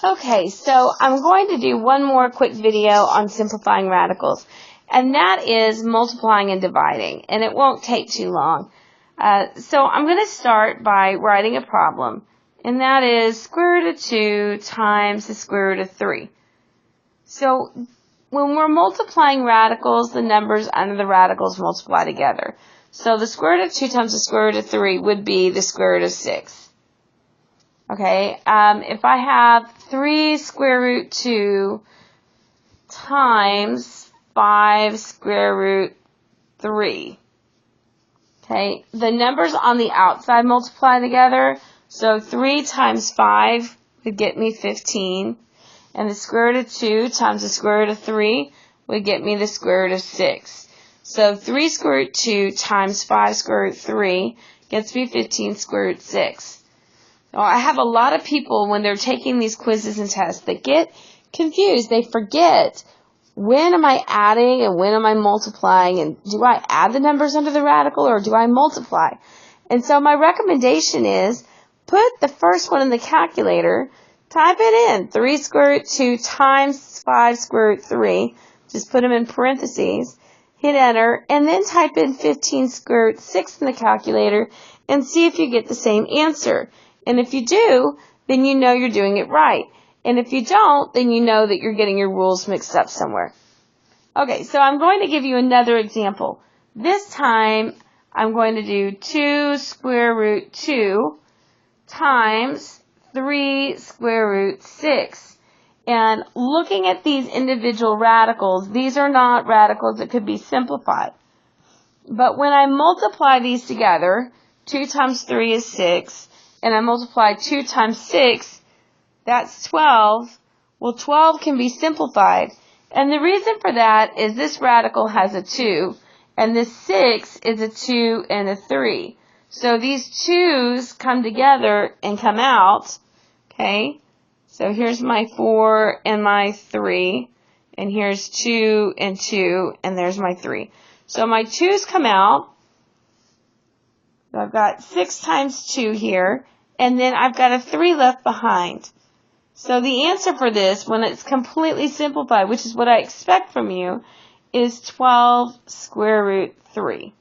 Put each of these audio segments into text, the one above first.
Okay, so I'm going to do one more quick video on simplifying radicals, and that is multiplying and dividing, and it won't take too long. So I'm going to start by writing a problem, and that is square root of 2 times the square root of 3. So when we're multiplying radicals, the numbers under the radicals multiply together. So the square root of 2 times the square root of 3 would be the square root of 6. Okay, if I have 3 square root 2 times 5 square root 3, okay, the numbers on the outside multiply together, so 3 times 5 would get me 15, and the square root of 2 times the square root of 3 would get me the square root of 6. So 3 square root 2 times 5 square root 3 gets me 15 square root 6. Now, I have a lot of people, when they're taking these quizzes and tests, that get confused. They forget, when am I adding and when am I multiplying, and do I add the numbers under the radical or do I multiply? And so my recommendation is, put the first one in the calculator, type it in, 3 square root 2 times 5 square root 3, just put them in parentheses, hit enter, and then type in 15 square root 6 in the calculator and see if you get the same answer. And if you do, then you know you're doing it right. And if you don't, then you know that you're getting your rules mixed up somewhere. Okay, so I'm going to give you another example. This time, I'm going to do 2 square root 2 times 3 square root 6. And looking at these individual radicals, these are not radicals that could be simplified. But when I multiply these together, 2 times 3 is 6. And I multiply 2 times 6, that's 12. Well, 12 can be simplified. And the reason for that is this radical has a 2, and this 6 is a 2 and a 3. So these 2's come together and come out, okay? So here's my 4 and my 3, and here's 2 and 2, and there's my 3. So my 2's come out. So I've got 6 times 2 here, and then I've got a 3 left behind. So the answer for this, when it's completely simplified, which is what I expect from you, is 12 square root 3.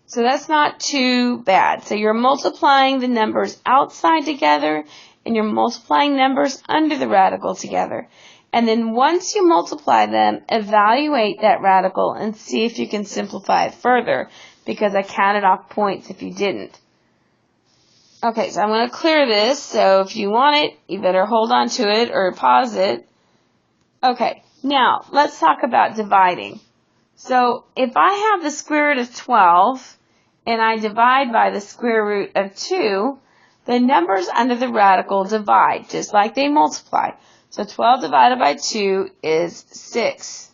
So that's not too bad. So you're multiplying the numbers outside together, and you're multiplying numbers under the radical together. And then once you multiply them, evaluate that radical and see if you can simplify it further, because I counted off points if you didn't. Okay, so I'm going to clear this, so if you want it, you better hold on to it or pause it. Okay, now let's talk about dividing. So if I have the square root of 12 and I divide by the square root of 2, the numbers under the radical divide, just like they multiply. So 12 divided by 2 is 6.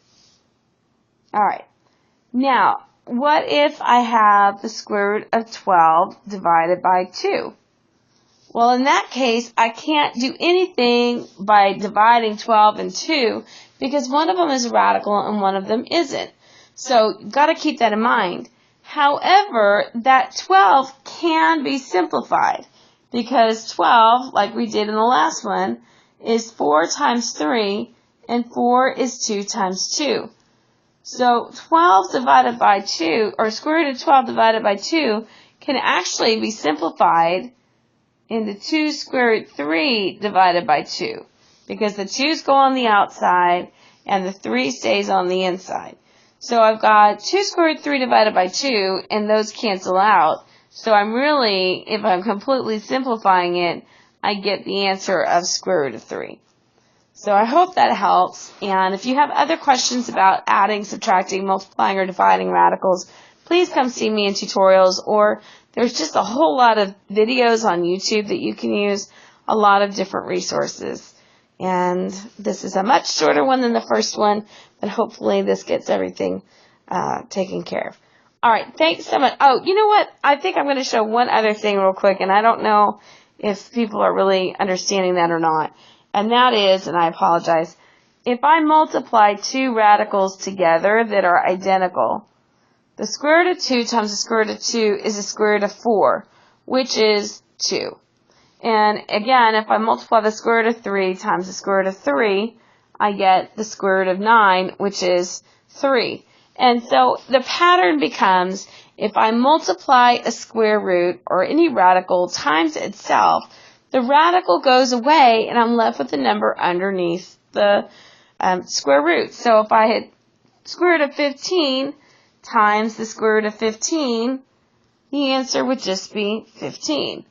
All right, now what if I have the square root of 12 divided by 2? Well, in that case, I can't do anything by dividing 12 and 2 because one of them is a radical and one of them isn't. So you've got to keep that in mind. However, that 12 can be simplified because 12, like we did in the last one, is 4 times 3 and 4 is 2 times 2. So 12 divided by 2, or square root of 12 divided by 2, can actually be simplified into 2 square root 3 divided by 2, because the 2's go on the outside and the 3 stays on the inside. So I've got 2 square root 3 divided by 2, and those cancel out. So I'm really, if I'm completely simplifying it, I get the answer of square root of 3. So I hope that helps, and if you have other questions about adding, subtracting, multiplying, or dividing radicals, please come see me in tutorials, or there's just a whole lot of videos on YouTube that you can use, a lot of different resources. And this is a much shorter one than the first one, but hopefully this gets everything taken care of. All right, thanks so much. Oh, you know what? I think I'm going to show one other thing real quick, and I don't know if people are really understanding that or not. And that is, and I apologize, if I multiply 2 radicals together that are identical, the square root of 2 times the square root of 2 is the square root of 4, which is 2. And again, if I multiply the square root of 3 times the square root of 3, I get the square root of 9, which is 3. And so the pattern becomes, if I multiply a square root or any radical times itself, the radical goes away and I'm left with the number underneath the square root. So if I had square root of 15 times the square root of 15, the answer would just be 15.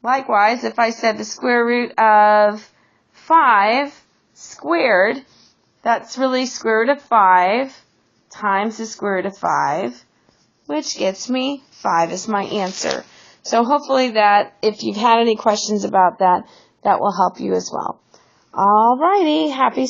Likewise, if I said the square root of 5 squared, that's really square root of 5 times the square root of 5, which gets me 5 as my answer. So hopefully that, if you've had any questions about that, that will help you as well. Alrighty, happy